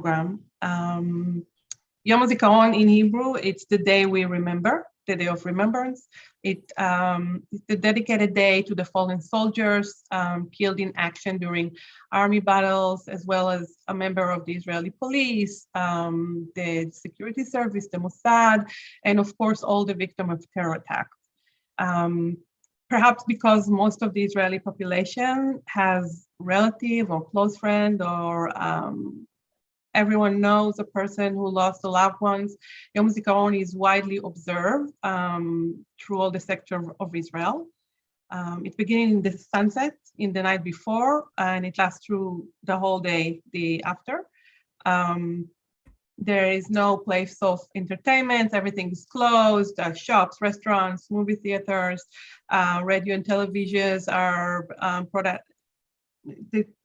program. Yom Hazikaron in Hebrew, it's the day we remember, the day of remembrance. It's the dedicated day to the fallen soldiers killed in action during army battles, as well as a member of the Israeli police, the security service, the Mossad, and of course, all the victims of terror attacks. Perhaps because most of the Israeli population has relative or close friend or everyone knows a person who lost a loved ones. Yom Hazikaron is widely observed through all the sectors of Israel. It begins in the sunset in the night before, and it lasts through the whole day, the after. There is no place of entertainment. Everything is closed. Shops, restaurants, movie theaters, radio and televisions are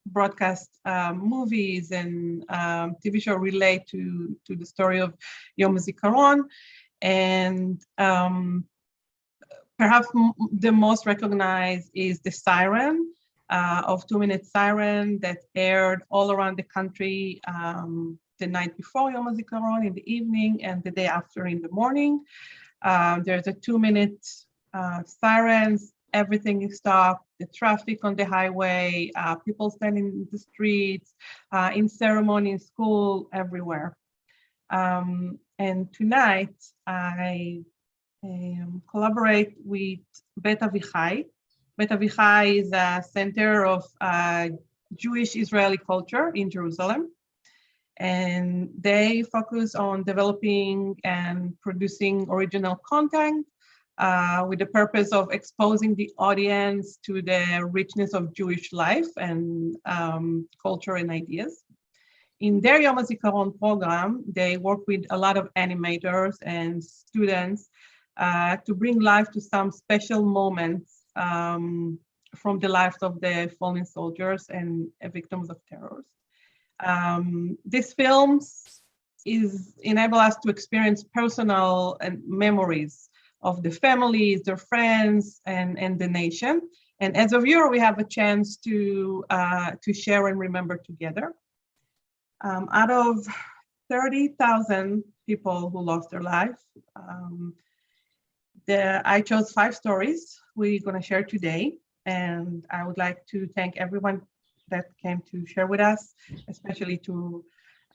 broadcast movies and TV show relate to the story of Yom Hazikaron. And perhaps the most recognized is the siren of 2-minute siren that aired all around the country the night before Yom Hazikaron in the evening and the day after in the morning. There's a 2-minute sirens. Everything is stopped, the traffic on the highway, people standing in the streets, in ceremony, in school, everywhere. And tonight, I collaborate with Bet Avichai. Bet Avichai is a center of Jewish Israeli culture in Jerusalem. And they focus on developing and producing original content with the purpose of exposing the audience to the richness of Jewish life and culture and ideas. In their Yom Hazikaron program, they work with a lot of animators and students to bring life to some special moments from the lives of the fallen soldiers and victims of terror. These films enable us to experience personal and memories of the families, their friends, and the nation. And as a viewer, we have a chance to share and remember together. Out of 30,000 people who lost their life, I chose 5 stories we're going to share today. And I would like to thank everyone that came to share with us, especially to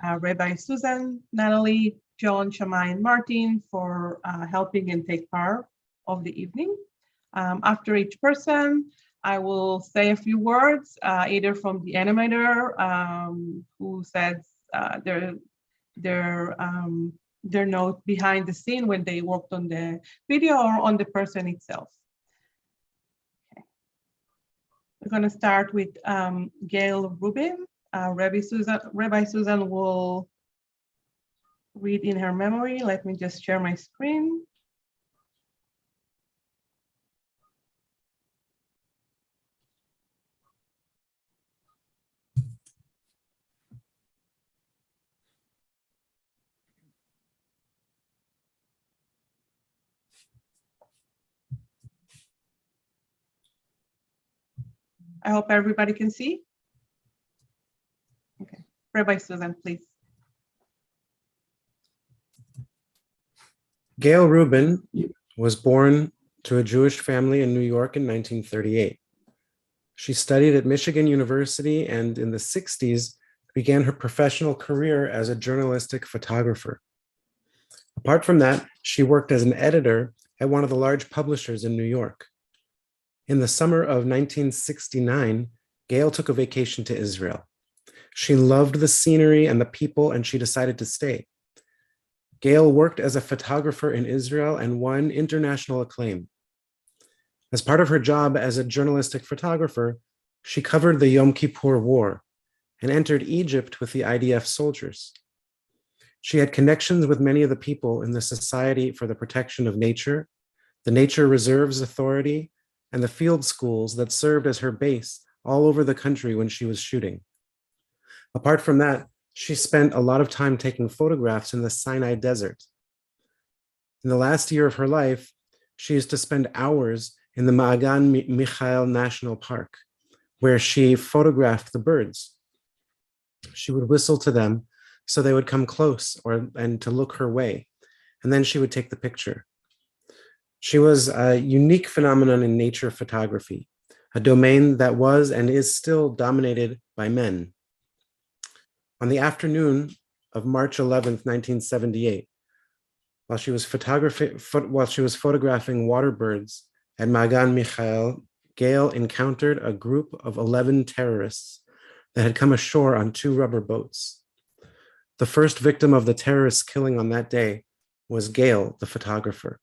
Rabbi Susan, Natalie, John, Shammai, and Martin for helping and take part of the evening. After each person, I will say a few words, either from the animator who says their note behind the scene when they worked on the video, or on the person itself. Okay. We're going to start with Gail Rubin. Rabbi Susan will read in her memory. Let me just share my screen. I hope everybody can see. Okay, Rabbi Susan, please. Gail Rubin was born to a Jewish family in New York in 1938. She studied at Michigan University and in the 60s began her professional career as a journalistic photographer. Apart from that, she worked as an editor at one of the large publishers in New York. In the summer of 1969, Gail took a vacation to Israel. She loved the scenery and the people, and she decided to stay. Gail worked as a photographer in Israel and won international acclaim. As part of her job as a journalistic photographer, she covered the Yom Kippur War and entered Egypt with the IDF soldiers. She had connections with many of the people in the Society for the Protection of Nature, the Nature Reserves Authority, and the field schools that served as her base all over the country when she was shooting. Apart from that, she spent a lot of time taking photographs in the Sinai Desert. In the last year of her life, she used to spend hours in the Ma'agan Michael National Park, where she photographed the birds. She would whistle to them so they would come close and to look her way, and then she would take the picture. She was a unique phenomenon in nature photography, a domain that was and is still dominated by men. On the afternoon of March 11th, 1978, while she was photographing water birds at Magan Michael, Gail encountered a group of 11 terrorists that had come ashore on 2 rubber boats. The first victim of the terrorists' killing on that day was Gail, the photographer.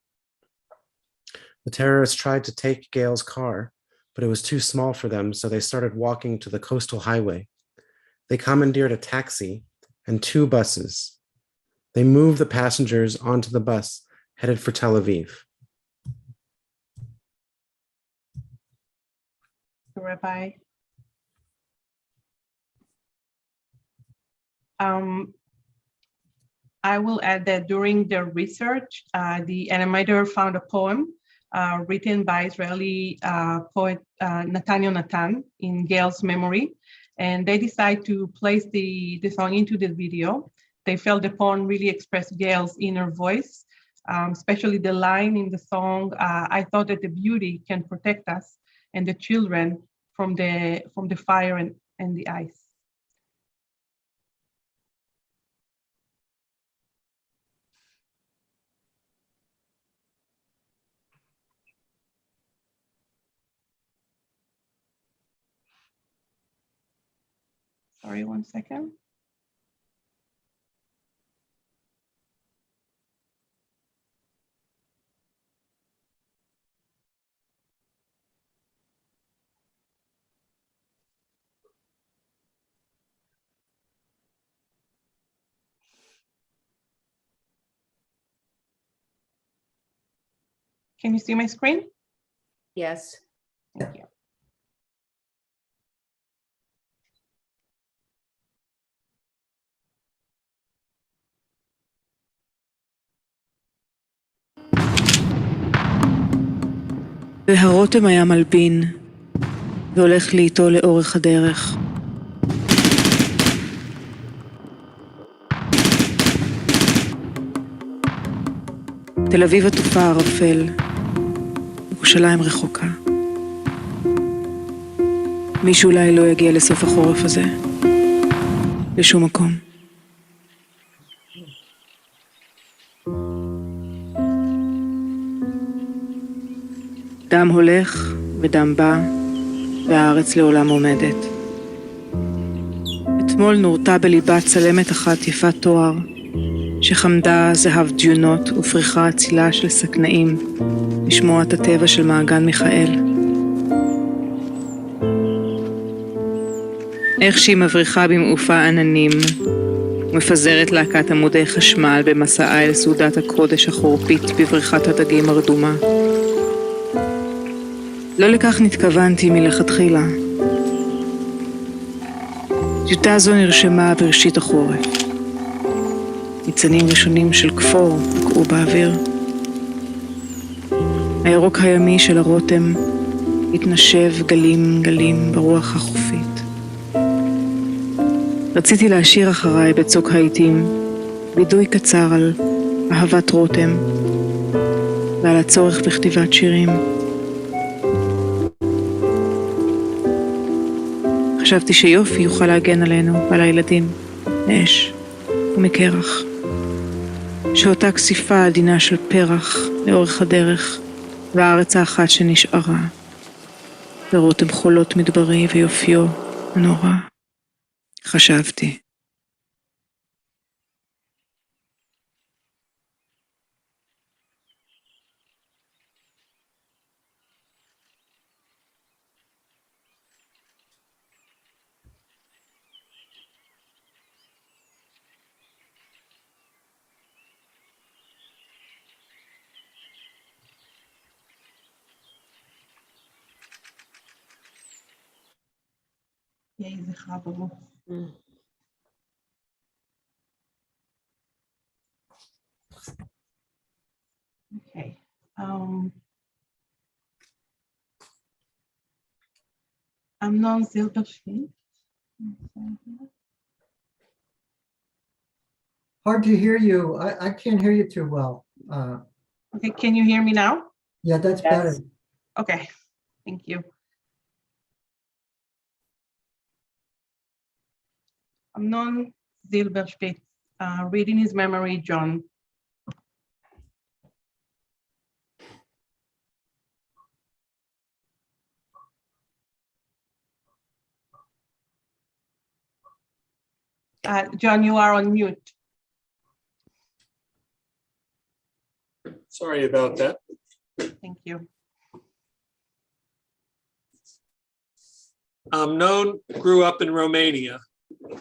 The terrorists tried to take Gail's car, but it was too small for them, so they started walking to the coastal highway. They commandeered a taxi and 2 buses. They moved the passengers onto the bus headed for Tel Aviv. Rabbi. I will add that during their research, the animator found a poem written by Israeli poet Natan Yonatan in Gail's memory, and they decided to place the song into the video. They felt the poem really expressed Gail's inner voice, especially the line in the song, "I thought that the beauty can protect us and the children from the fire and the ice." Sorry, 1 second. Can you see my screen? Yes. Thank you. והרותם היה מלבין, והולך לי איתו לאורך הדרך. תל אביב עטופה ערפל, ירושלים רחוקה. מישהו אולי לא יגיע לסוף החורף הזה, לשום מקום. דם הולך ודם בא, והארץ לעולם עומדת. אתמול נורתה בליבה צלמת אחת יפת תואר, שחמדה זהב דיונות ופריחה אצילה של סכנאים, לשמוע את הטבע של מעגן מיכאל. איך שהיא מבריחה במעופה עננים, ומפזרת להקת עמודי חשמל במסעה אל סעודת הקודש החורפית בבריכת הדגים הרדומה. לא לכך נתכוונתי מלכתחילה. טיוטה זו נרשמה בראשית החורף. ניצנים ראשונים של כפור נקעו באוויר. הירוק הימי של הרותם התנשב גלים גלים ברוח החופית. רציתי להשאיר אחריי בצוק העיתים וידוי קצר על אהבת רותם ועל הצורך בכתיבת שירים. חשבתי שיופי יוכל להגן עלינו ועל הילדים מאש ומקרח. שאותה כסיפה עדינה של פרח לאורך הדרך והארץ האחת שנשארה. ורותם חולות מדברי ויופיו נורא. חשבתי. יהי זכרה ברוך. Okay. אמנון זילברשטיין. hard to hear you. I can't hear you too well. Okay, can you hear me now? Yeah, that's better. Okay, thank you. Amnon Zilberspitz, reading his memory, John. John, you are on mute. Sorry about that. Thank you. Amnon grew up in Romania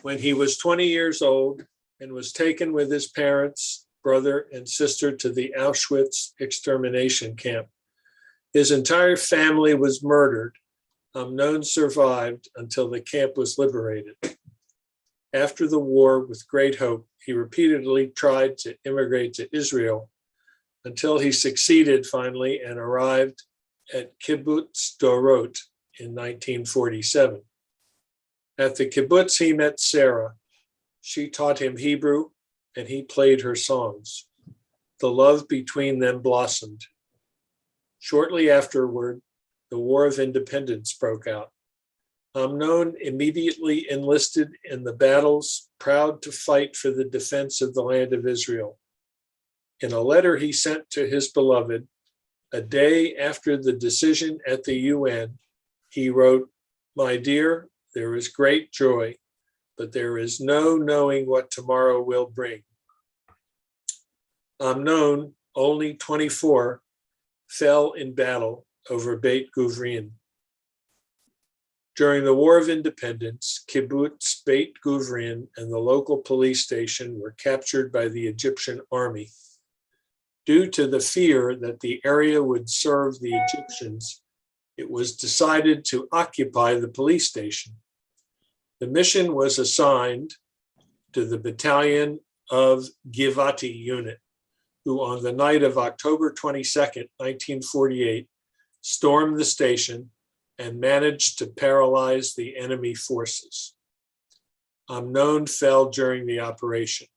when he was 20 years old and was taken with his parents, brother, and sister to the Auschwitz extermination camp. His entire family was murdered. Amnon survived until the camp was liberated. After the war, with great hope, he repeatedly tried to immigrate to Israel until he succeeded finally and arrived at Kibbutz Dorot in 1947. At the kibbutz, he met Sarah. She taught him Hebrew, and he played her songs. The love between them blossomed. Shortly afterward, the War of Independence broke out. Amnon immediately enlisted in the battles, proud to fight for the defense of the land of Israel. In a letter he sent to his beloved, a day after the decision at the UN, he wrote, "My dear, there is great joy, but there is no knowing what tomorrow will bring." Amnon, only 24, fell in battle over Beit Guvrin. During the War of Independence, Kibbutz Beit Guvrin and the local police station were captured by the Egyptian army. Due to the fear that the area would serve the Egyptians, it was decided to occupy the police station. The mission was assigned to the Battalion of Givati Unit, who on the night of October 22nd, 1948, stormed the station and managed to paralyze the enemy forces. Amnon fell during the operation.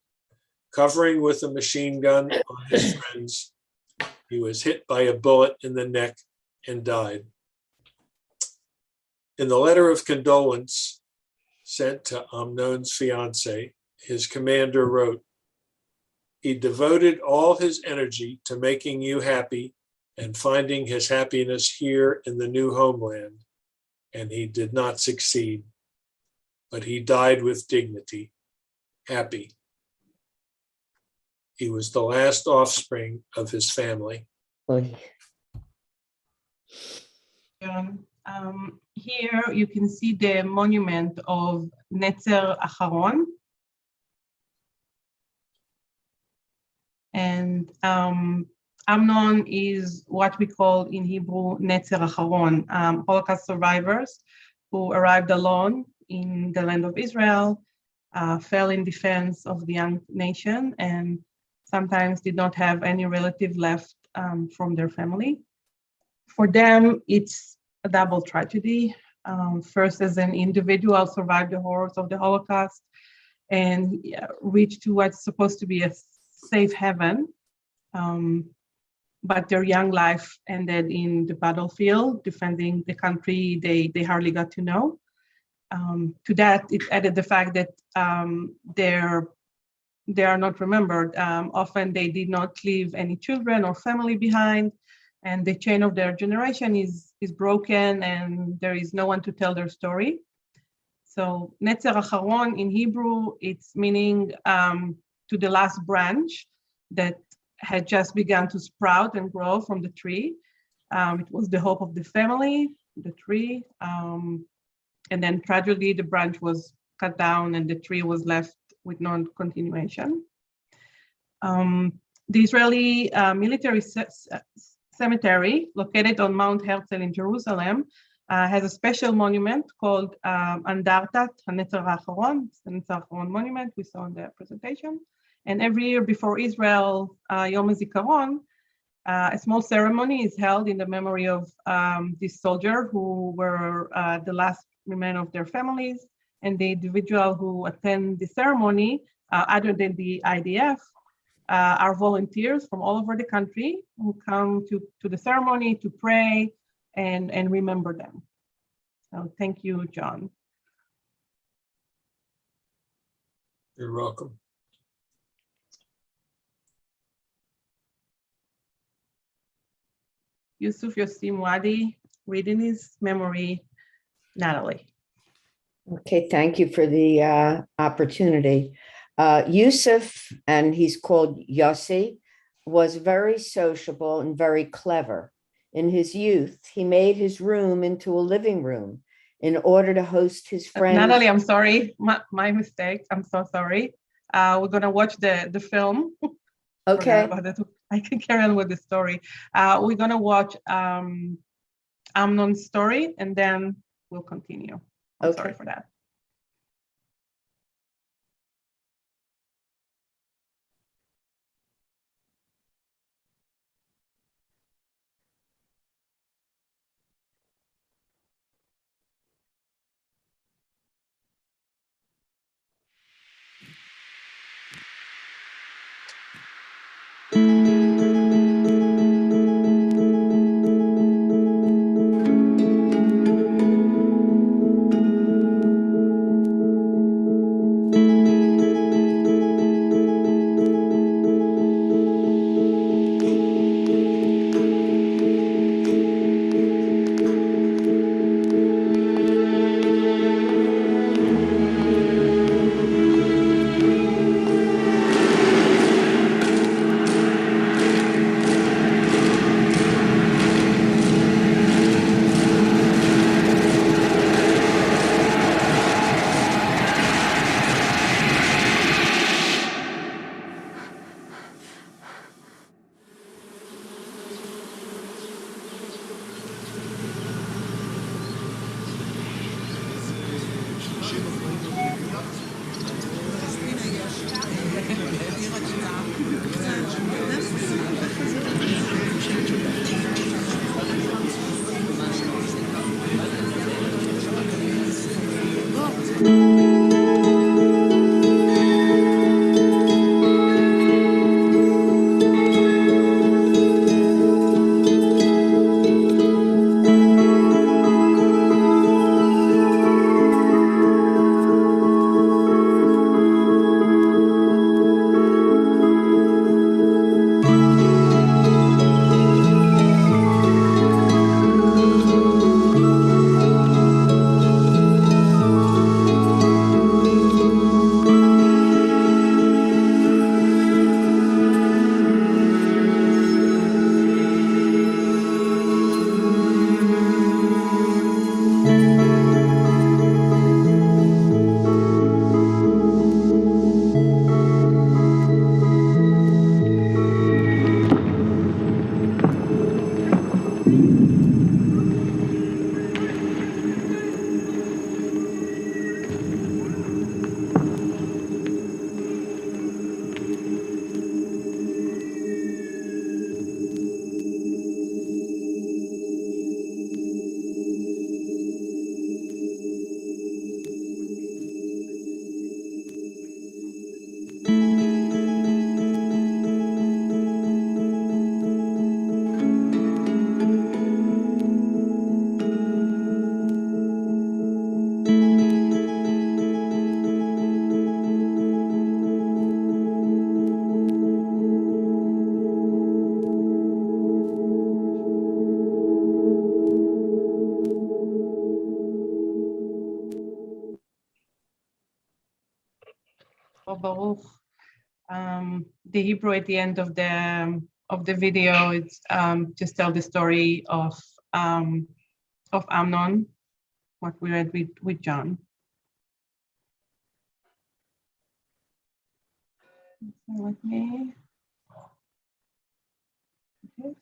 Covering with a machine gun on his friends, he was hit by a bullet in the neck and died. In the letter of condolence sent to Amnon's fiancée, his commander wrote, "He devoted all his energy to making you happy and finding his happiness here in the new homeland, and he did not succeed, but he died with dignity, happy. He was the last offspring of his family." Here you can see the monument of Netzer Acharon. And Amnon is what we call in Hebrew Netzer Acharon, Holocaust survivors who arrived alone in the land of Israel, fell in defense of the young nation, and sometimes did not have any relative left from their family. For them, it's a double tragedy. First, as an individual, survived the horrors of the Holocaust and reached to what's supposed to be a safe haven. But their young life ended in the battlefield, defending the country they hardly got to know. To that, it added the fact that they are not remembered. Often they did not leave any children or family behind, and the chain of their generation is broken, and there is no one to tell their story. So Netzer Acharon in Hebrew, it's meaning to the last branch that had just begun to sprout and grow from the tree. It was the hope of the family, the tree, and then tragically the branch was cut down and the tree was left with no continuation. The Israeli military cemetery located on Mount Herzl in Jerusalem has a special monument called Andartat HaNetzer Acharon. It's the Netzer Acharon monument we saw in the presentation. And every year before Israel Yom Hazikaron, a small ceremony is held in the memory of this soldier who were the last remain of their families. And the individual who attend the ceremony other than the IDF, are volunteers from all over the country who come to the ceremony to pray and remember them. So thank you, John. You're welcome. Yusuf Yossi Wadi, reading his memory, Natalie. Okay, thank you for the opportunity. Yusuf, and he's called Yossi, was very sociable and very clever. In his youth, he made his room into a living room in order to host his friends. Natalie, I'm sorry, my mistake. I'm so sorry. We're gonna watch the film. Okay, I can carry on with the story. We're gonna watch Amnon's story, and then we'll continue. I'm sorry for that. Baruch. The Hebrew at the end of the video, it's just tell the story of Amnon, what we read with John. Let me. Yes.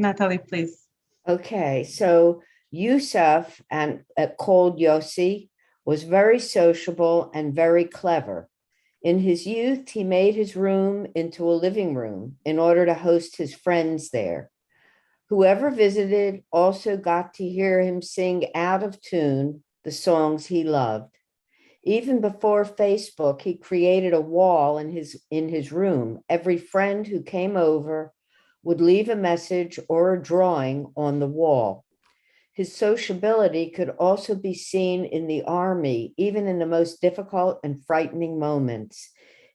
Natalie, please. okay. So Yusuf, and called Yossi, was very sociable and very clever. In his youth, he made his room into a living room in order to host his friends there. Whoever visited also got to hear him sing out of tune the songs he loved. Even before Facebook, he created a wall in his room. Every friend who came over would leave a message or a drawing on the wall. His sociability could also be seen in the army, even in the most difficult and frightening moments.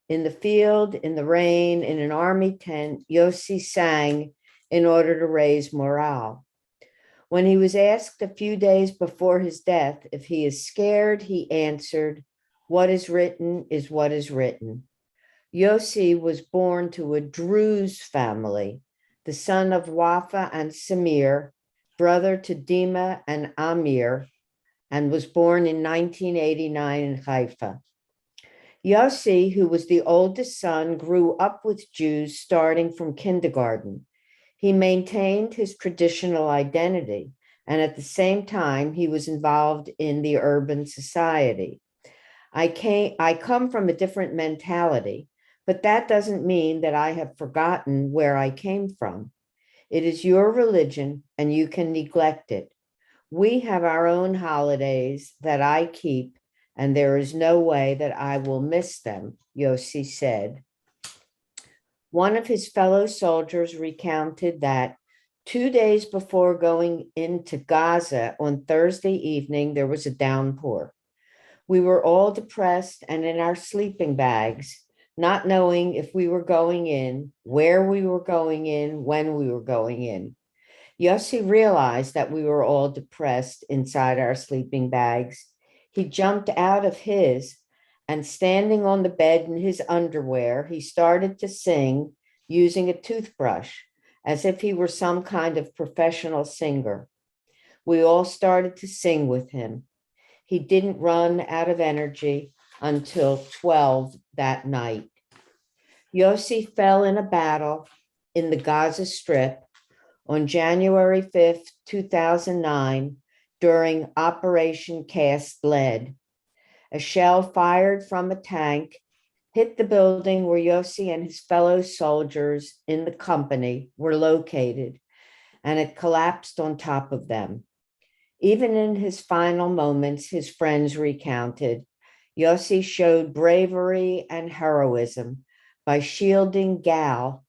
In the field, in the rain, in an army tent, Yossi sang in order to raise morale. When he was asked a few days before his death if he is scared, he answered, "What is written is what is written." Yossi was born to a Druze family, the son of Wafa and Samir, brother to Dima and Amir, and was born in 1989 in Haifa. Yossi, who was the oldest son, grew up with Jews starting from kindergarten. He maintained his traditional identity, and at the same time, he was involved in the urban society. I come from a different mentality, but that doesn't mean that I have forgotten where I came from. It is your religion, and you can neglect it. We have our own holidays that I keep, and there is no way that I will miss them, Yossi said. One of his fellow soldiers recounted that 2 days before going into Gaza on Thursday evening, there was a downpour. We were all depressed and in our sleeping bags, not knowing if we were going in, where we were going in, when we were going in. Yossi realized that we were all depressed inside our sleeping bags. He jumped out of his, and standing on the bed in his underwear, he started to sing using a toothbrush, as if he were some kind of professional singer. We all started to sing with him. He didn't run out of energy until 12 that night. Yossi fell in a battle in the Gaza Strip on January 5th, 2009, during Operation Cast Lead. A shell fired from a tank hit the building where Yossi and his fellow soldiers in the company were located, and it collapsed on top of them. Even in his final moments, his friends recounted, Yossi showed bravery and heroism by shielding Gal,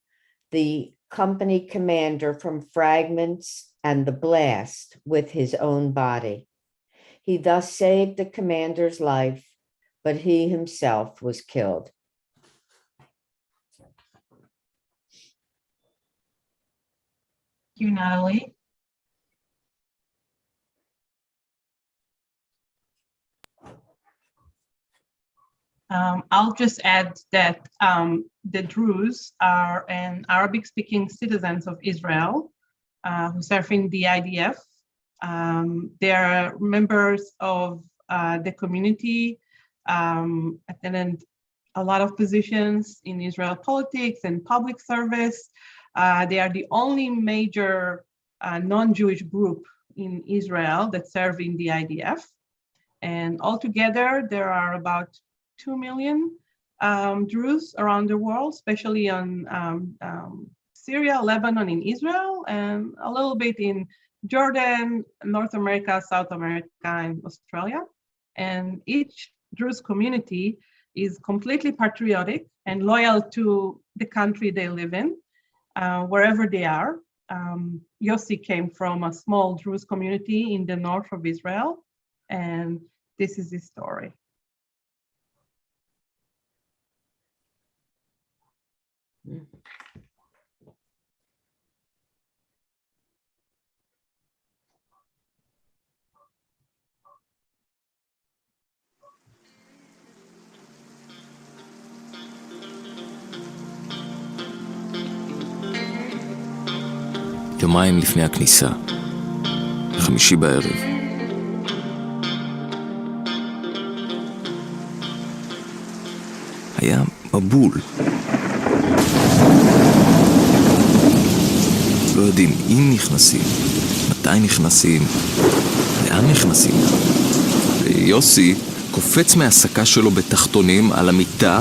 the company commander, from fragments and the blast with his own body. He thus saved the commander's life, but he himself was killed. Thank you, Natalie. I'll just add that the Druze are an Arabic-speaking citizens of Israel who serve in the IDF. They are members of the community, attended a lot of positions in Israel politics and public service. They are the only major non-Jewish group in Israel that serve in the IDF. And altogether, there are about 2 million Druze around the world, especially on Syria, Lebanon, in Israel, and a little bit in Jordan, North America, South America, and Australia. And each Druze community is completely patriotic and loyal to the country they live in, wherever they are. Yossi came from a small Druze community in the north of Israel, and this is his story. יומיים לפני הכניסה, חמישי בערב. היה מבול. לא יודעים אם נכנסים, מתי נכנסים, לאן נכנסים. ויוסי קופץ מהעסקה שלו בתחתונים על המיטה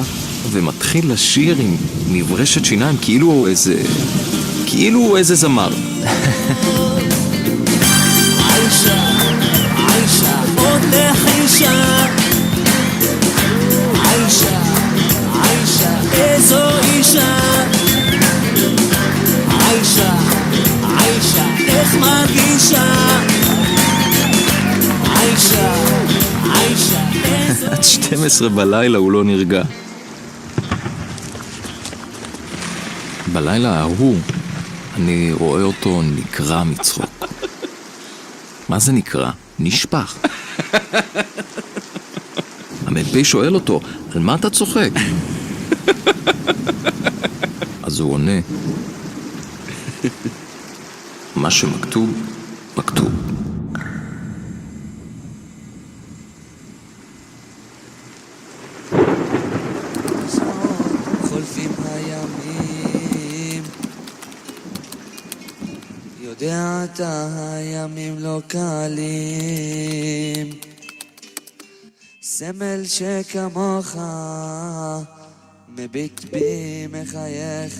ומתחיל לשיר עם מברשת שיניים כאילו הוא איזה זמר. עיישה, עוד לחישה. עיישה, איזו אישה. עיישה, איך מרגישה. עיישה, איזו... עד 12 בלילה הוא לא נרגע. בלילה ההוא אני רואה אותו נקרע מצחוק. מה זה נקרע? נשפח. המ"פ שואל אותו, על מה אתה צוחק? אז הוא עונה, מה שמכתוב, מכתוב. חולפים הימים, יודע אתה הימים לא קלים, סמל שכמוך מביט בי מחייך,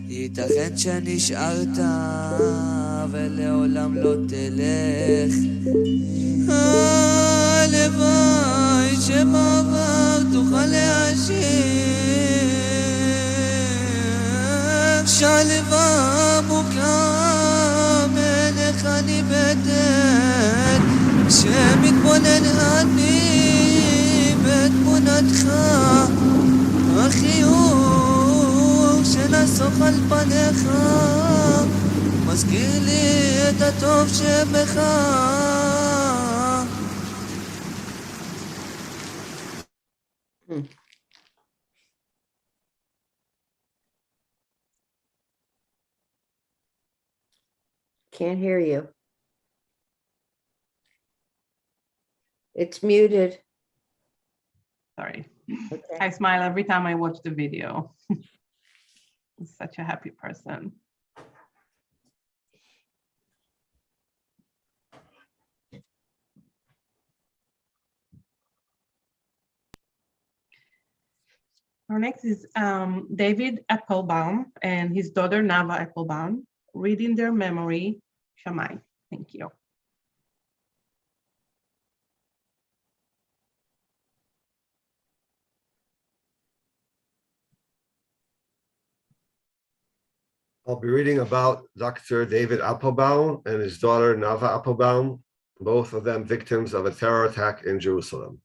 ייתכן שנשארת ולעולם לא תלך. הלוואי שבעבר תוכל להשיב, שלווה מוקם אליך ניבטת, שמתבונן אני בתמונתך, החיוך שנסוך על פניך מזכיר לי את הטוב שבך. Can't hear you. It's muted. Sorry. Okay. I smile every time I watch the video. I'm such a happy person. Our next is David Applebaum and his daughter Nava Applebaum, reading their memory, Shammai. Thank you. I'll be reading about Dr. David Applebaum and his daughter Nava Applebaum, both of them victims of a terror attack in Jerusalem.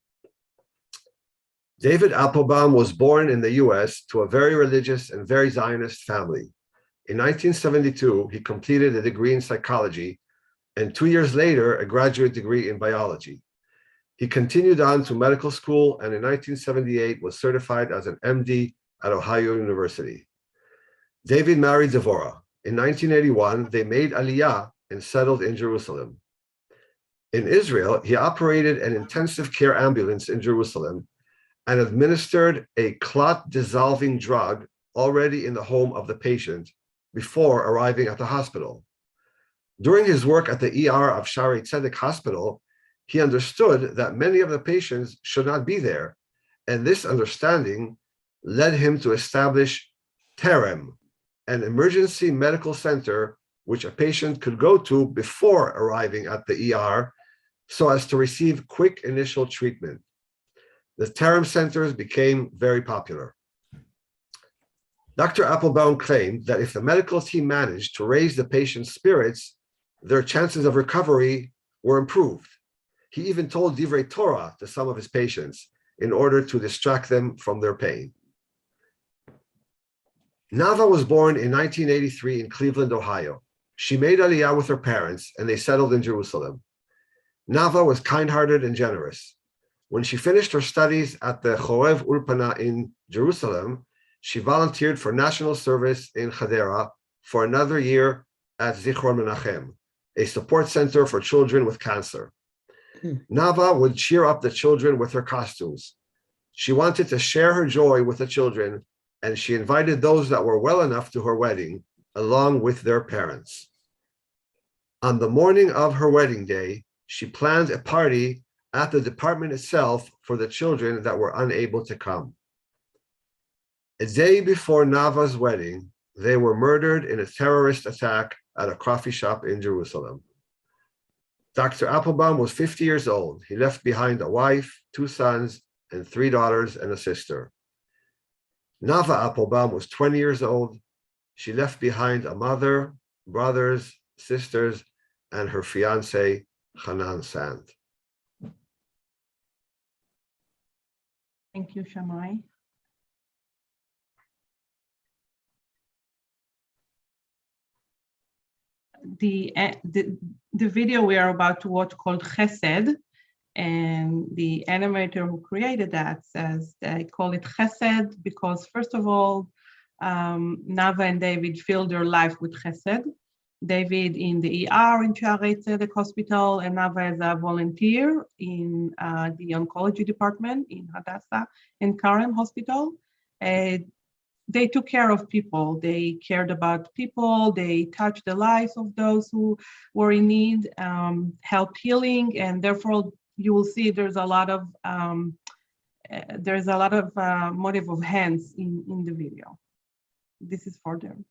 David Applebaum was born in the US to a very religious and very Zionist family. In 1972, he completed a degree in psychology and 2 years later, a graduate degree in biology. He continued on to medical school and in 1978 was certified as an MD at Ohio University. David married Devorah. In 1981, they made Aliyah and settled in Jerusalem. In Israel, he operated an intensive care ambulance in Jerusalem and administered a clot-dissolving drug already in the home of the patient before arriving at the hospital. During his work at the ER of Shaarei Tzedek Hospital, he understood that many of the patients should not be there, and this understanding led him to establish Terem, an emergency medical center which a patient could go to before arriving at the ER so as to receive quick initial treatment. The Terem centers became very popular. Dr. Applebaum claimed that if the medical team managed to raise the patient's spirits, their chances of recovery were improved. He even told Divrei Torah to some of his patients in order to distract them from their pain. Nava was born in 1983 in Cleveland, Ohio. She made Aliyah with her parents and they settled in Jerusalem. Nava was kind-hearted and generous. When she finished her studies at the Chorev Ulpana in Jerusalem, she volunteered for national service in Hadera for another year at Zichron Menachem, a support center for children with cancer. Nava would cheer up the children with her costumes. She wanted to share her joy with the children, and she invited those that were well enough to her wedding, along with their parents. On the morning of her wedding day, she planned a party at the department itself for the children that were unable to come. A day before Nava's wedding, they were murdered in a terrorist attack at a coffee shop in Jerusalem. Dr. Applebaum was 50 years old. He left behind a wife, 2 sons, and 3 daughters and a sister. Nava Applebaum was 20 years old. She left behind a mother, brothers, sisters, and her fiance, Hanan Sand. Thank you, Shammai. The video we are about to watch called Chesed, and the animator who created that says they call it Chesed because, first of all, Nava and David filled their life with Chesed. David in the ER in Shaarei Tzedek Hospital, and Nava as a volunteer in the oncology department in Hadassah and Karen Hospital. They took care of people. They cared about people. They touched the lives of those who were in need, helped healing, and therefore you will see there's a lot of motive of hands in the video. This is for them.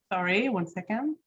Sorry, 1 second.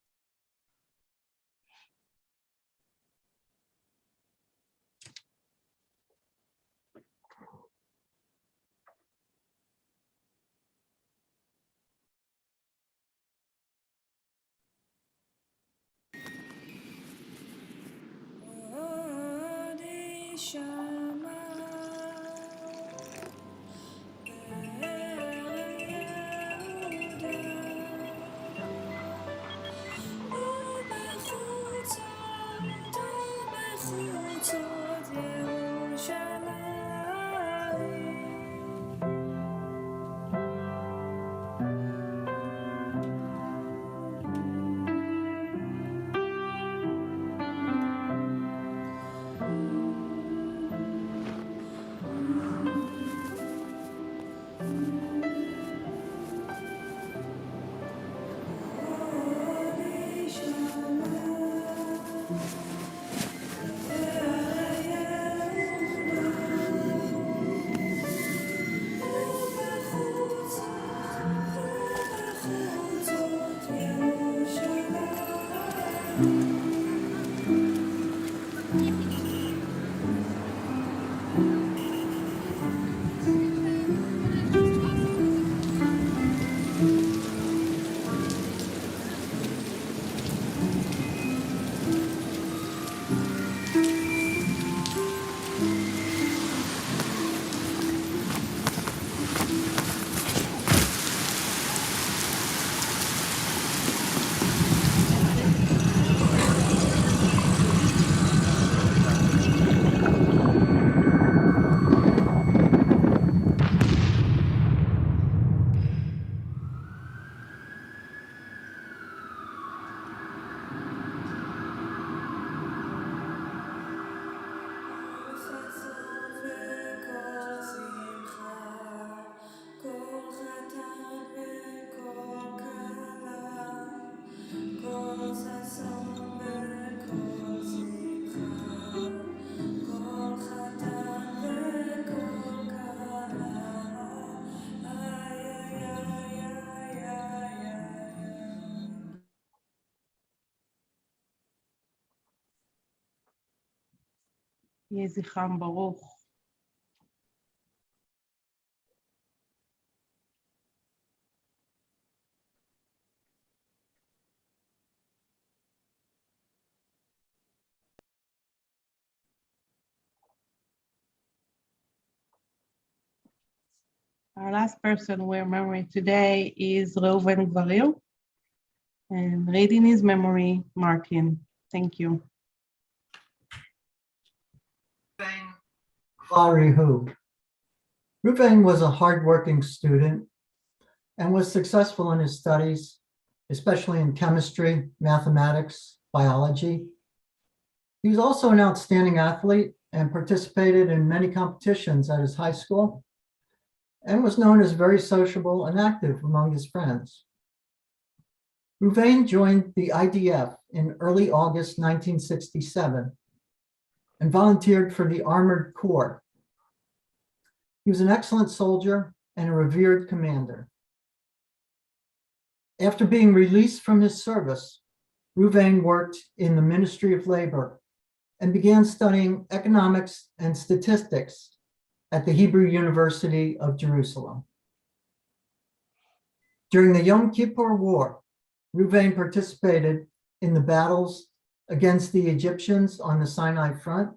יהי זכרם ברוך. Our last person we're remembering today is Reuven Gvarir, and reading his memory, Martin. Thank you. Reuven was a hardworking student and was successful in his studies, especially in chemistry, mathematics, biology. He was also an outstanding athlete and participated in many competitions at his high school and was known as very sociable and active among his friends. Reuven joined the IDF in early August 1967 and volunteered for the Armored Corps. He was an excellent soldier and a revered commander. After being released from his service, Reuven worked in the Ministry of Labor and began studying economics and statistics at the Hebrew University of Jerusalem. During the Yom Kippur War, Reuven participated in the battles against the Egyptians on the Sinai front.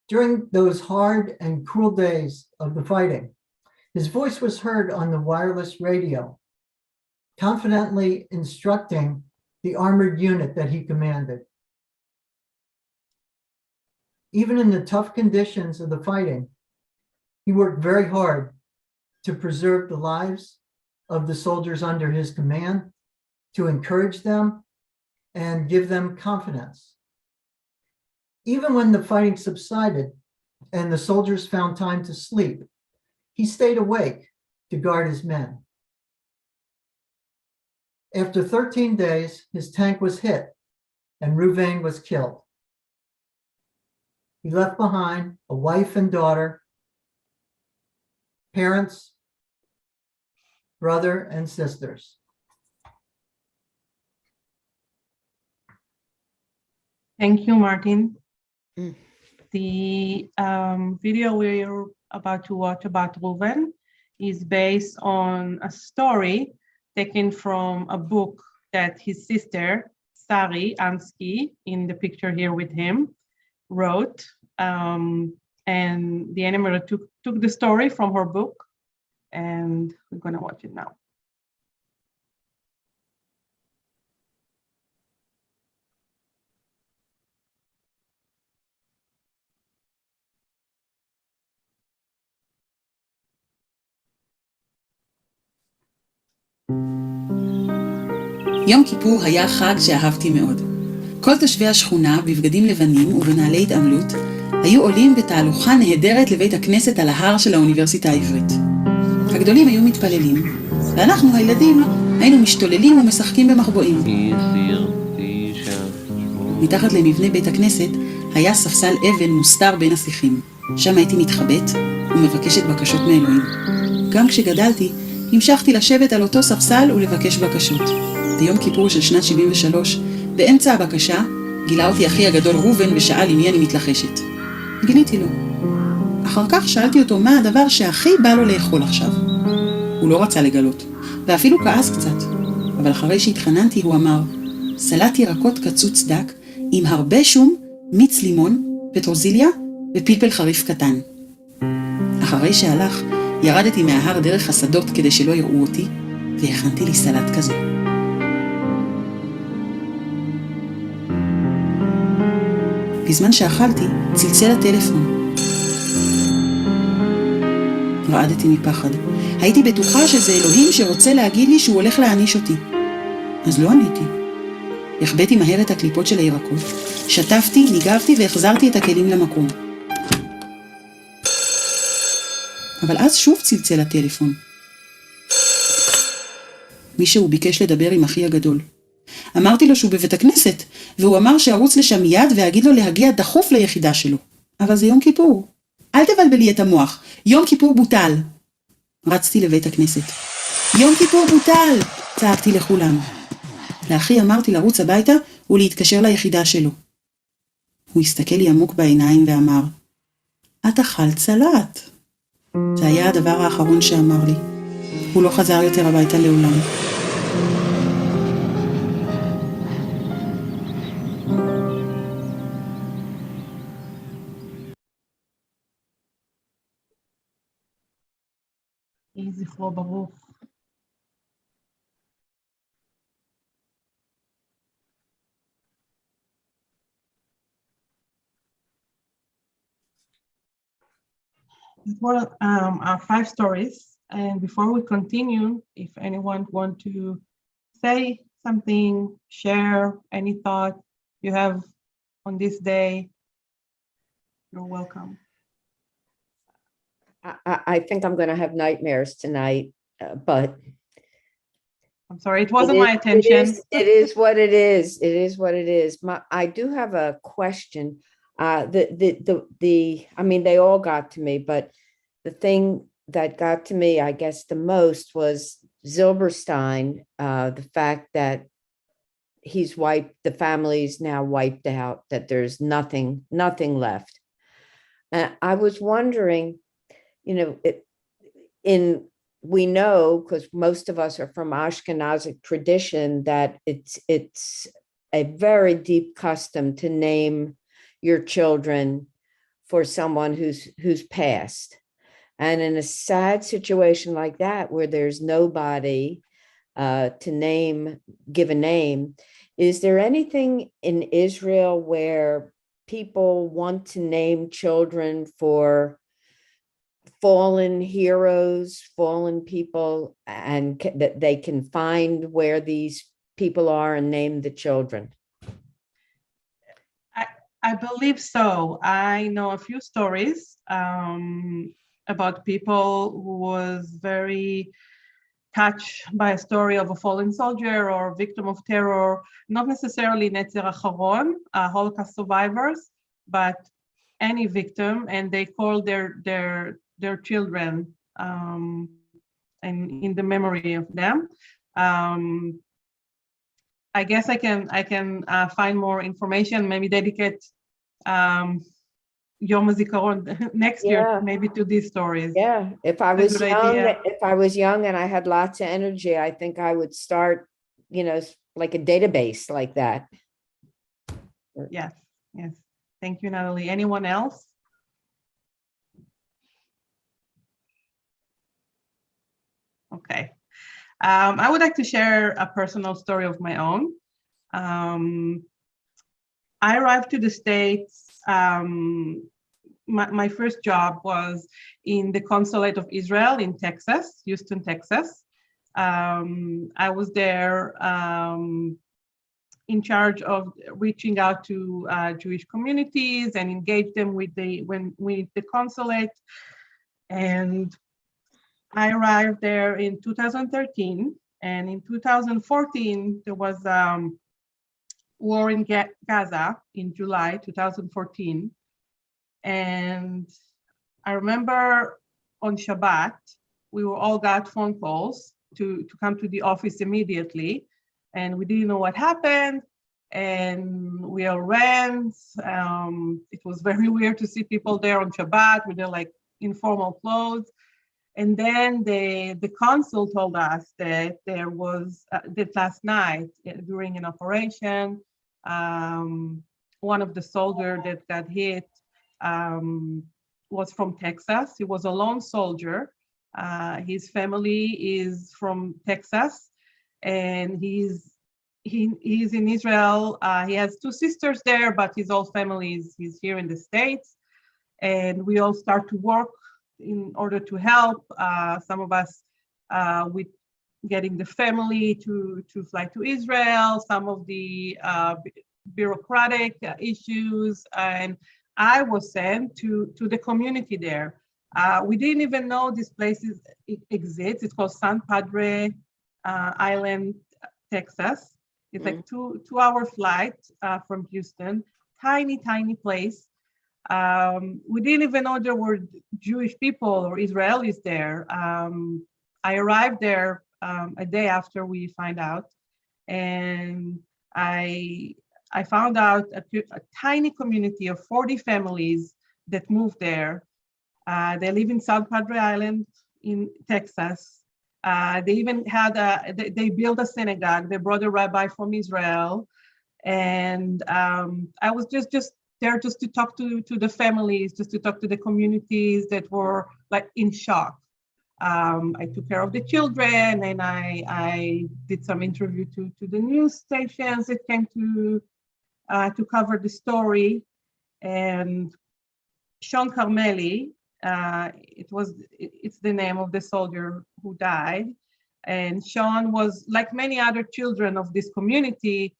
During those hard and cruel days of the fighting, his voice was heard on the wireless radio, confidently instructing the armored unit that he commanded. Even in the tough conditions of the fighting, he worked very hard to preserve the lives of the soldiers under his command, to encourage them and give them confidence. Even when the fighting subsided and the soldiers found time to sleep, he stayed awake to guard his men. After 13 days, his tank was hit and Reuven was killed. He left behind a wife and daughter, parents, brother and sisters. Thank you, Martin. Mm. The video we're about to watch about Reuven is based on a story taken from a book that his sister, Sari Ansky, in the picture here with him, wrote. And the animator took the story from her book, and we're going to watch it now. יום כיפור היה חג שאהבתי מאוד. כל תושבי השכונה, בבגדים לבנים ובנעלי התעמלות, היו עולים בתהלוכה נהדרת לבית הכנסת על ההר של האוניברסיטה העברית. הגדולים היו מתפללים, ואנחנו, הילדים, היינו משתוללים ומשחקים במחבואים. מתחת למבנה בית הכנסת היה ספסל אבן מוסתר בין השיחים. שם הייתי מתחבאת ומבקשת בקשות מאלוהים. גם כשגדלתי, המשכתי לשבת על אותו ספסל ולבקש בקשות. ביום כיפור של שנת 73, באמצע הבקשה, גילה אותי אחי הגדול רובן ושאל עם מי אני מתלחשת. גיליתי לו. אחר כך שאלתי אותו מה הדבר שהכי בא לו לאכול עכשיו. הוא לא רצה לגלות, ואפילו כעס קצת. אבל אחרי שהתחננתי הוא אמר, סלט ירקות קצוץ דק עם הרבה שום, מיץ לימון, פטרוזיליה ופלפל חריף קטן. אחרי שהלך, ירדתי מההר דרך השדות כדי שלא יראו אותי, והכנתי לי סלט כזה. בזמן שאכלתי, צלצל הטלפון. רעדתי מפחד. הייתי בטוחה שזה אלוהים שרוצה להגיד לי שהוא הולך להעניש אותי. אז לא עניתי. החבאתי מהר את הקליפות של הירקות, שטפתי, ניגבתי והחזרתי את הכלים למקום. אבל אז שוב צלצל הטלפון. מישהו ביקש לדבר עם אחי הגדול. אמרתי לו שהוא בבית הכנסת, והוא אמר שארוץ לשם מיד ואגיד לו להגיע דחוף ליחידה שלו. אבל זה יום כיפור. אל תבלבלי את המוח, יום כיפור בוטל. רצתי לבית הכנסת. יום כיפור בוטל! צעקתי לכולם. לאחי אמרתי לרוץ הביתה ולהתקשר ליחידה שלו. הוא הסתכל לי עמוק בעיניים ואמר, את אכלת סלט. זה היה הדבר האחרון שאמר לי. הוא לא חזר יותר הביתה לעולם. יהי זכרו ברוך. These were our 5 stories. And before we continue, if anyone want to say something, share any thought you have on this day, you're welcome. I think I'm going to have nightmares tonight, but I'm sorry, it wasn't my intention. It is what it is. It is what it is. I do have a question. I mean, they all got to me, but the thing that got to me, I guess, the most was Zilberstein, the fact that he's wiped, the family's now wiped out, that there's nothing left. And I was wondering, we know, because most of us are from Ashkenazic tradition, that it's a very deep custom to name your children for someone who's passed. And in a sad situation like that, where there's nobody to give a name, is there anything in Israel where people want to name children for fallen heroes, fallen people, and that they can find where these people are and name the children? I believe so. I know a few stories about people who was very touched by a story of a fallen soldier or victim of terror, not necessarily Netzer Acharon, Holocaust survivors, but any victim, and they call their children and in the memory of them. I guess I can find more information, maybe dedicate Yom Hazikaron next year, maybe to these stories. Yeah, if I was young and I had lots of energy, I think I would start, like a database like that. Yes. Thank you, Natalie. Anyone else? Okay. I would like to share a personal story of my own. I arrived to the States. My first job was in the Consulate of Israel in Texas, Houston, Texas. I was there in charge of reaching out to Jewish communities and engage them with the consulate. And I arrived there in 2013, and in 2014 there was war in Gaza in July 2014. And I remember on Shabbat, we all got phone calls to come to the office immediately, and we didn't know what happened, and we all ran. It was very weird to see people there on Shabbat with their like informal clothes. And then the consul told us that there was, that last night during an operation, one of the soldiers that got hit was from Texas. He was a lone soldier. His family is from Texas, and he's in Israel. He has 2 sisters there, but his whole family is here in the States. And we all start to work in order to help. Some of us with getting the family to fly to Israel, some of the bureaucratic issues, and I was sent to the community there. We didn't even know this place exists. It's called San Padre Island, Texas. It's like 2-hour flight from Houston. Tiny place. We didn't even know there were Jewish people or Israelis there. I arrived there a day after we find out, and I found out a tiny community of 40 families that moved there. They live in San Padre Island in Texas. They even had they built a synagogue. They brought a rabbi from Israel, and I was just there just to talk to the families, just to talk to the communities that were like in shock. I took care of the children, and I did some interview to the news stations that came to cover the story. And Sean Carmeli, it's the name of the soldier who died. And Sean was, like many other children of this community,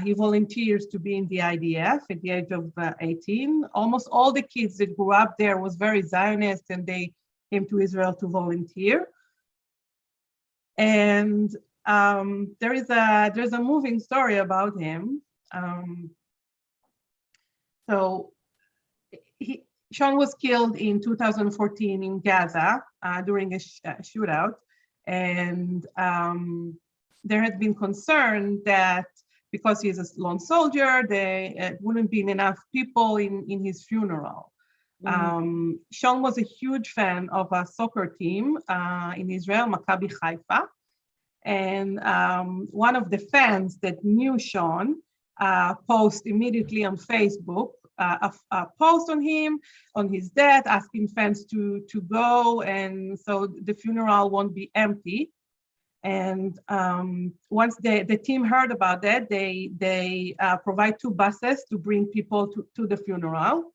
he volunteers to be in the IDF at the age of 18. Almost all the kids that grew up there was very Zionist, and they came to Israel to volunteer. And there's a moving story about him. Sean was killed in 2014 in Gaza during a shootout, and there had been concern that because he's a lone soldier, there wouldn't be enough people in his funeral. Sean was a huge fan of a soccer team in Israel, Maccabi Haifa, and one of the fans that knew Sean posted immediately on Facebook a post on him, on his death, asking fans to go, and so the funeral won't be empty. And once the team heard about that, they provide 2 buses to bring people to the funeral.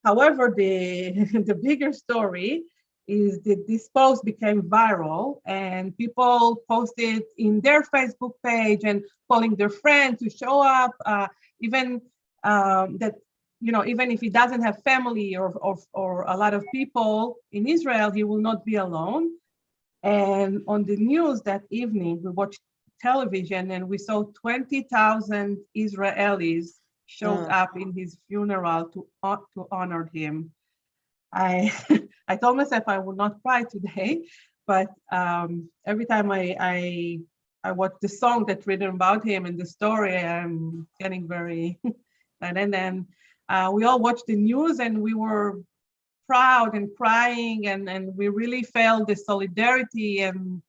However, the bigger story is that this post became viral, and people posted in their Facebook page and calling their friends to show up, even that, you know, even if he doesn't have family or a lot of people in Israel, he will not be alone. And on the news that evening, we watched television and we saw 20,000 Israelis showed up in his funeral to honor him. I told myself I would not cry today, but every time I watch the song that's written about him and the story, I'm getting very, and then we all watched the news and we were proud and crying, and we really felt the solidarity and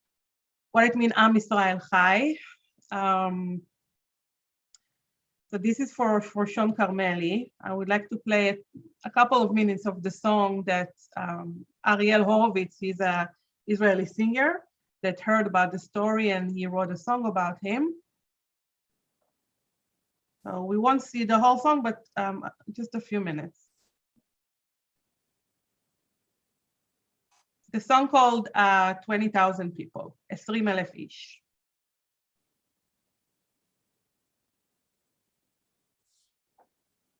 what it means, Am Yisrael Chai. So this is for Sean Carmeli. I would like to play a couple of minutes of the song that Ariel Horowitz, he's an Israeli singer that heard about the story, and he wrote a song about him. So we won't see the whole song, but just a few minutes. The song called 20,000 people, 20,000 ish.